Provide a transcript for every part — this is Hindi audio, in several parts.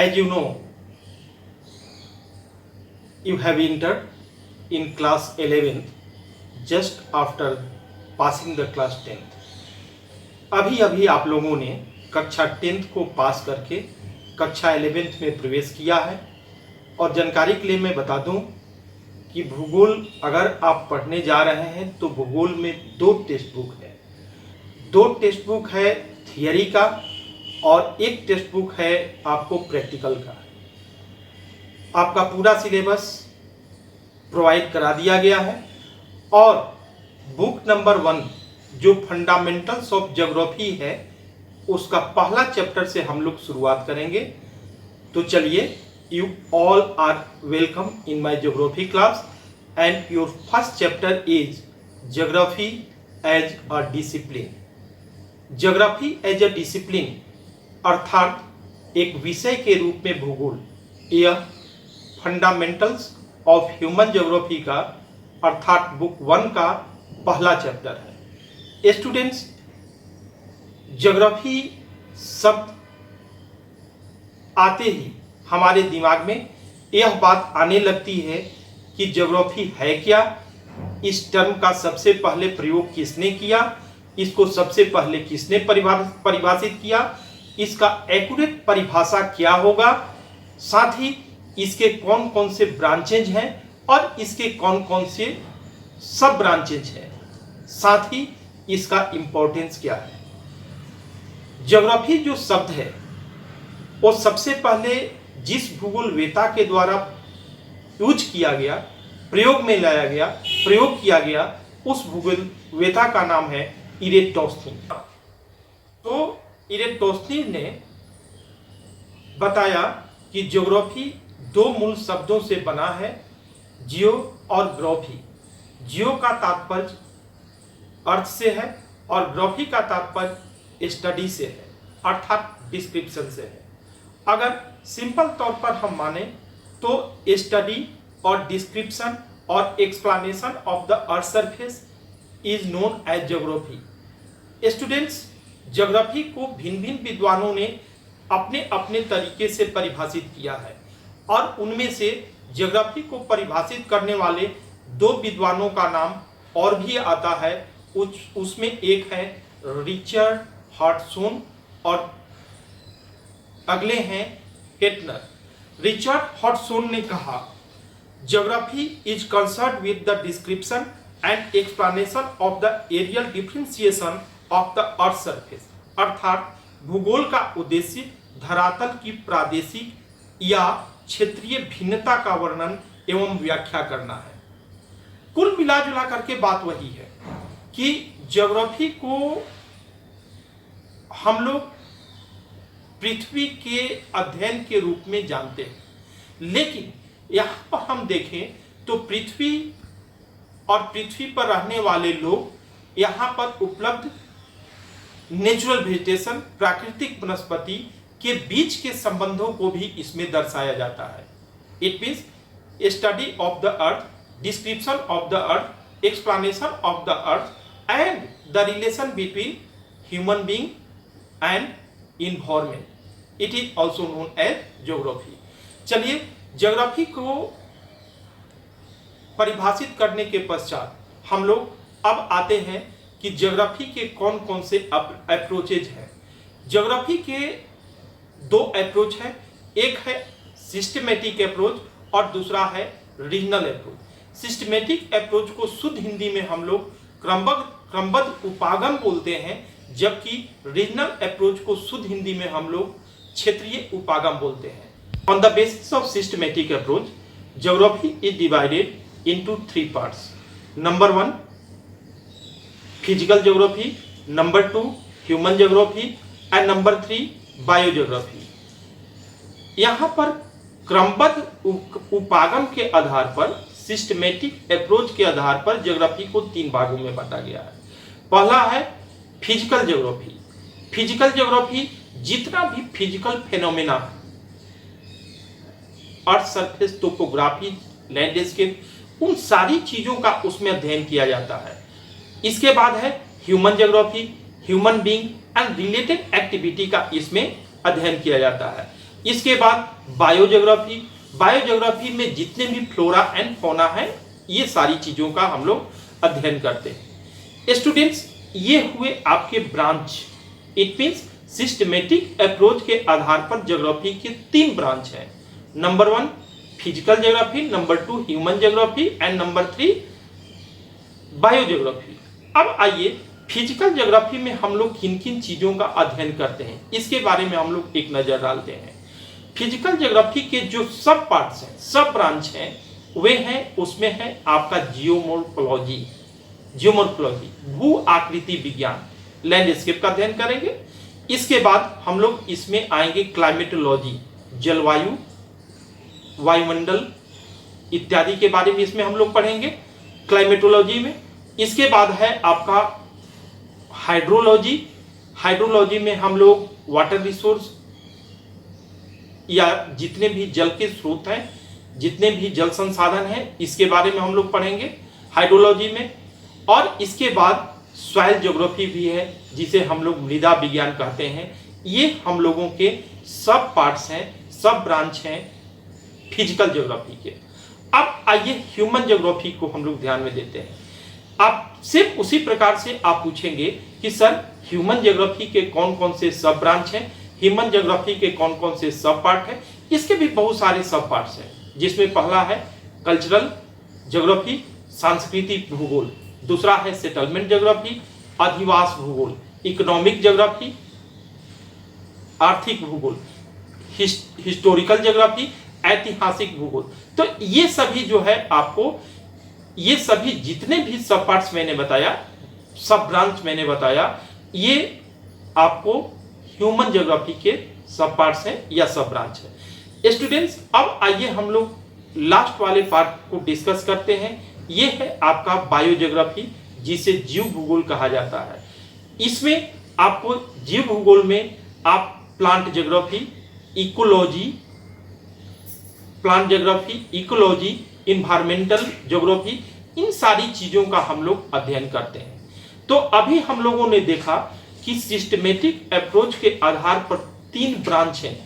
As you know, you have entered in class 11th just after passing the class 10th. अभी अभी आप लोगों ने कक्षा 10th को पास करके कक्षा 11th में प्रवेश किया है। और जानकारी के लिए मैं बता दूं कि भूगोल अगर आप पढ़ने जा रहे हैं तो भूगोल में 2 टेक्स्ट बुक है। 2 टेक्स्ट बुक है थियरी का और 1 टेक्स्ट बुक है आपको प्रैक्टिकल का। आपका पूरा सिलेबस प्रोवाइड करा दिया गया है और बुक नंबर 1 जो फंडामेंटल्स ऑफ ज्योग्राफी है उसका पहला चैप्टर से हम लोग शुरुआत करेंगे। तो चलिए, you all are welcome in my geography class and your first chapter is geography as a discipline. Geography as a discipline अर्थात एक विषय के रूप में भूगोल, यह फंडामेंटल्स ऑफ ह्यूमन ज्योग्राफी का अर्थात बुक 1 का पहला चैप्टर है। स्टूडेंट्स, ज्योग्राफी शब्द आते ही हमारे दिमाग में यह बात आने लगती है कि ज्योग्राफी है क्या, इस टर्म का सबसे पहले प्रयोग किसने किया, इसको सबसे पहले किसने परिभाषित किया, इसका एक्यूरेट परिभाषा क्या होगा, साथ ही इसके कौन कौन से ब्रांचेज हैं और इसके कौन कौन से सब ब्रांचेज हैं, साथ ही इसका इंपॉर्टेंस क्या है। ज्योग्राफी जो शब्द है वो सबसे पहले जिस भूगोल वेता के द्वारा यूज किया गया, प्रयोग में लाया गया, प्रयोग किया गया, उस भूगोल वेता का नाम है इरेटोस्थनीज। तो इरेटोस्थनीज ने बताया कि ज्योग्राफी 2 मूल शब्दों से बना है, जियो और ग्राफी। जियो का तात्पर्य अर्थ से है और ग्राफी का तात्पर्य स्टडी से है अर्थात डिस्क्रिप्शन से है। अगर सिंपल तौर पर हम माने तो स्टडी और डिस्क्रिप्शन और explanation of the earth surface is known as geography. Students, geography को भिन्न भिन्न विद्वानों ने अपने अपने तरीके से परिभाषित किया है और उनमें से ज्योग्राफी को परिभाषित करने वाले 2 विद्वानों का नाम और भी आता है। उसमें एक है रिचर्ड हॉटसन और अगले हैं हेटनर। रिचर्ड हॉटसन ने कहा, geography is concerned with the description and explanation of the areal differentiation of the earth surface. अर्थात भूगोल का उद्देश्य धरातल की प्रादेशिक या क्षेत्रीय भिन्नता का वर्णन एवं व्याख्या करना है। कुल मिलाजुला करके बात वही है कि ज्योग्राफी को हम लोग पृथ्वी के अध्ययन के रूप में जानते हैं, लेकिन यहाँ पर हम देखें तो पृथ्वी और पृथ्वी पर रहने वाले लोग, यहाँ पर उपलब्ध नेचुरल वेजिटेशन, प्राकृतिक वनस्पति के बीच के संबंधों को भी इसमें दर्शाया जाता है। It means study of the earth, description of the earth, explanation of the earth and the relation between human being and environment. It is also known as geography. चलिए, ज्योग्राफी को परिभाषित करने के पश्चात हम लोग अब आते हैं कि ज्योग्राफी के कौन कौन से अप्रोचेज हैं। ज्योग्राफी के 2 अप्रोच हैं, एक है सिस्टमेटिक अप्रोच और दूसरा है रीजनल अप्रोच। सिस्टमेटिक अप्रोच को शुद्ध हिंदी में हम लोग क्रमबद्ध उपागम बोलते हैं, जबकि रीजनल अप्रोच को शुद्ध हिंदी में हम लोग क्षेत्रीय उपागम बोलते हैं। On the basis of systematic approach, geography is divided into 3 parts. Number 1 physical geography, number 2 human geography and number 3 बायोज्योग्राफी। यहाँ पर क्रमबद्ध उपागम के आधार पर, सिस्टमेटिक अप्रोच के आधार पर ज्योग्राफी को 3 भागों में बांटा गया है। पहला है फिजिकल ज्योग्राफी। फिजिकल ज्योग्राफी जितना भी physical phenomena, earth surface topography, landscape, उन सारी चीजों का उसमें अध्ययन किया जाता है। इसके बाद है human geography, human being and related activity का इसमें अध्ययन किया जाता है। इसके बाद बायोज्योग्राफी। बायोज्योग्राफी में जितने भी फ्लोरा एंड फौना है, ये सारी चीजों का हम लोग अध्ययन करते हैं। स्टूडेंट्स, ये हुए आपके branch. It means systematic approach के आधार पर ज्योग्राफी के 3 ब्रांच हैं। Number 1 physical geography, number 2 human geography and number 3 बायोज्योग्राफी। अब आइए फिजिकल ज्योग्राफी में हम लोग किन किन चीजों का अध्ययन करते हैं, इसके बारे में हम लोग एक नजर डालते हैं। फिजिकल ज्योग्राफी के जो सब पार्ट्स हैं, सब ब्रांच हैं, वे हैं, उसमें है आपका जियोमोर्फोलॉजी, भू आकृति विज्ञान, लैंडस्केप का अध्ययन करेंगे। इसके बाद हम लोग इसमें आएंगे क्लाइमेटोलॉजी, जलवायु, वायुमंडल इत्यादि के बारे में इसमें हम लोग पढ़ेंगे क्लाइमेटोलॉजी में। इसके बाद है आपका हाइड्रोलॉजी। हाइड्रोलॉजी में हम लोग वाटर रिसोर्स या जितने भी जल के स्रोत हैं, जितने भी जल संसाधन हैं, इसके बारे में हम लोग पढ़ेंगे हाइड्रोलॉजी में। और इसके बाद सॉइल ज्योग्राफी भी है, जिसे हम लोग मृदा विज्ञान कहते हैं। ये हम लोगों के सब पार्ट्स हैं, सब ब्रांच हैं फिजिकल ज्योग्राफी के। अब आइए ह्यूमन ज्योग्राफी को हम लोग ध्यान में देते हैं। आप सिर्फ उसी प्रकार से आप पूछेंगे कि सर ह्यूमन ज्योग्राफी के कौन कौन से सब ब्रांच हैं, ह्यूमन ज्योग्राफी के कौन कौन से सब पार्ट हैं। इसके भी बहुत सारे सब पार्ट्स हैं, जिसमें पहला है कल्चरल ज्योग्राफी, सांस्कृतिक भूगोल। दूसरा है सेटलमेंट ज्योग्राफी, अधिवास भूगोल। इकोनॉमिक ज्योग्राफी, आर्थिक भूगोल। हिस्टोरिकल ज्योग्राफी, ऐतिहासिक भूगोल। तो ये सभी जो है आपको, ये सभी जितने भी सब पार्ट्स मैंने बताया, सब ब्रांच मैंने बताया, ये आपको ह्यूमन ज्योग्राफी के सब पार्ट्स हैं या सब ब्रांच है। स्टूडेंट्स, अब आइए हम लोग लास्ट वाले पार्ट को डिस्कस करते हैं। ये है आपका बायोज्योग्राफी, जिसे जीव भूगोल कहा जाता है। इसमें आपको जीव भूगोल में आप plant geography, ecology, environmental geography, इन सारी चीजों का हम लोग अध्ययन करते हैं। तो अभी हम लोगों ने देखा कि सिस्टमेटिक अप्रोच के आधार पर 3 ब्रांच हैं।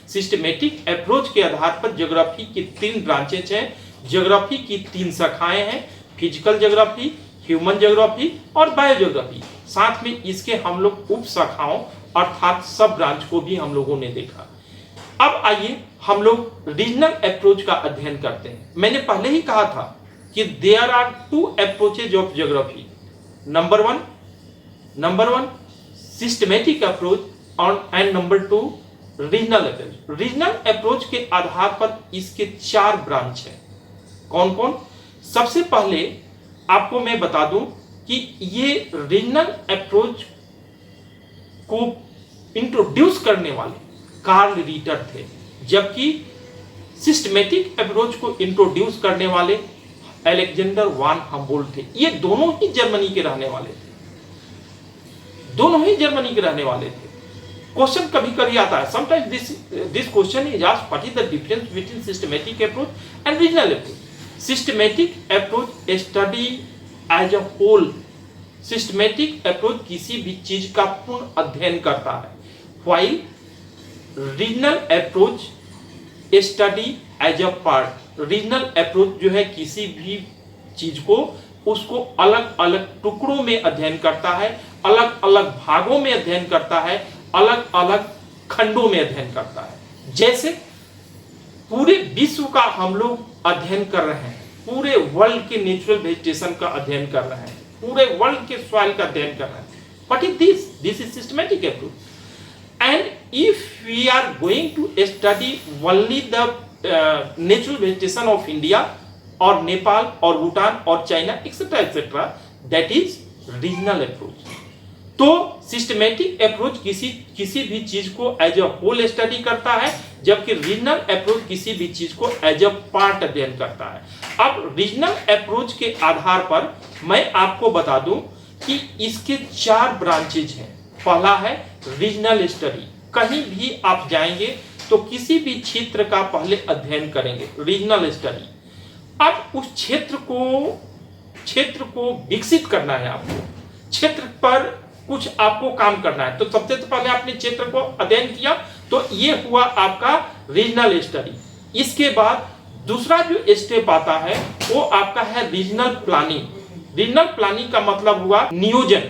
सिस्टमेटिक अप्रोच के आधार पर ज्योग्राफी की 3 ब्रांचेज हैं। ज्योग्राफी की 3 शाखाएं हैं, फिजिकल ज्योग्राफी, ह्यूमन ज्योग्राफी और बायोज्योग्राफी। साथ में इसके हम लोग उप शाखाओं अर्थात सब ब्रांच को भी हम लोगों ने देखा। अब आइए हम लोग रीजनल अप्रोच का अध्ययन करते हैं। मैंने पहले ही कहा था कि there are 2 approaches of geography. Number one systematic approach and number 2 regional approach. Regional approach के आधार पर इसके 4 ब्रांच हैं। कौन कौन? सबसे पहले आपको मैं बता दूं कि ये रीजनल अप्रोच को इंट्रोड्यूस करने वाले कार्ल रीटर थे, जबकि सिस्टमेटिक अप्रोच को इंट्रोड्यूस करने वाले अलेक्जेंडर वान हम्बोल्ट थे। ये दोनों ही जर्मनी के रहने वाले थे। क्वेश्चन कभी कभी आता है, sometimes this question is asked, what is the difference between systematic approach and regional approach. Systematic approach study as a whole. Systematic approach किसी भी चीज का पूर्ण अध्ययन करता है, while regional approach study as a part. Regional approach जो है किसी भी चीज को उसको अलग अलग टुकड़ों में अध्ययन करता है, अलग अलग भागों में अध्ययन करता है, अलग अलग खंडों में अध्ययन करता है। जैसे पूरे विश्व का हम लोग अध्ययन कर रहे हैं, पूरे वर्ल्ड के नेचुरल वेजिटेशन का अध्ययन कर रहे हैं, पूरे वर्ल्ड के सॉइल का अध्ययन कर रहे हैं। What is this? This is systematic approach. And if we are going to study only the natural vegetation of India or Nepal or Bhutan or China etc., that is regional approach. तो सिस्टमेटिक अप्रोच किसी भी चीज को एज अ होल स्टडी करता है, जबकि रीजनल अप्रोच किसी भी चीज को एज अ पार्ट अध्ययन करता है। अब रीजनल अप्रोच के आधार पर मैं आपको बता दूं कि इसके 4 ब्रांचेज हैं। पहला है रीजनल स्टडी। कहीं भी आप जाएंगे तो किसी भी क्षेत्र का पहले अध्ययन करेंगे, रीजनल स्टडी। अब उस क्षेत्र को विकसित करना है आपको, क्षेत्र पर कुछ आपको काम करना है, तो सबसे तो पहले आपने क्षेत्र को अध्ययन किया, तो ये हुआ आपका रीजनल स्टडी। इसके बाद दूसरा जो स्टेप आता है वो आपका है रीजनल प्लानिंग। रीजनल प्लानिंग का मतलब हुआ नियोजन,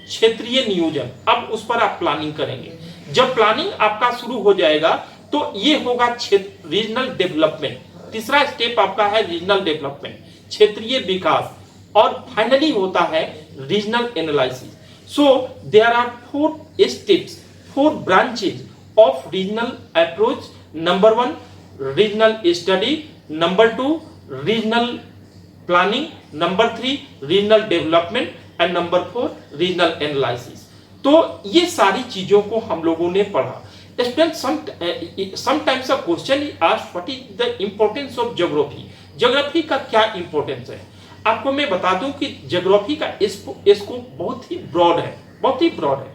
क्षेत्रीय नियोजन। अब उस पर आप प्लानिंग करेंगे। जब प्लानिंग आपका शुरू हो जाएगा तो ये होगा क्षेत्र रीजनल डेवलपमेंट। तीसरा स्टेप आपका है रीजनल डेवलपमेंट, क्षेत्रीय विकास, और फाइनली होता है regional analysis. So there are 4 steps, 4 branches of regional approach. Number 1 regional study, number 2 regional planning, number 3 regional development and number 4 regional analysis. तो ये सारी चीजों को हम लोगों ने पढ़ा। Sometimes a question is asked, what is the importance of geography? Geography का क्या इंपॉर्टेंस है? आपको मैं बता दूं कि ज्योग्राफी का स्कोप बहुत ही ब्रॉड है, बहुत ही ब्रॉड है।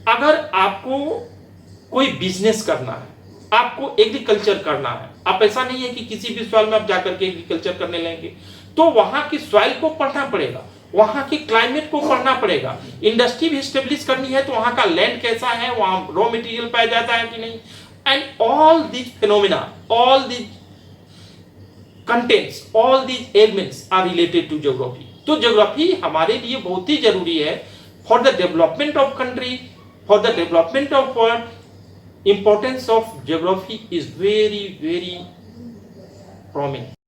अगर आपको कोई बिजनेस करना है, आपको एग्रीकल्चर करना है, आप ऐसा नहीं है कि किसी भी सॉइल में आप जाकर के एग्रीकल्चर करने लेंगे, तो वहां की सॉइल को पढ़ना पड़ेगा, वहां की क्लाइमेट को पढ़ना पड़ेगा। इंडस्ट्री भी स्टेब्लिश करनी है तो वहां का लैंड कैसा है, वहां रॉ मटेरियल पाया जाता है कि नहीं, and all this phenomena, all this contents, all this elements are related to geography. तो ज्योग्राफी हमारे लिए बहुत ही जरूरी है for the development of country, for the development of world. Importance of geography is very very prominent.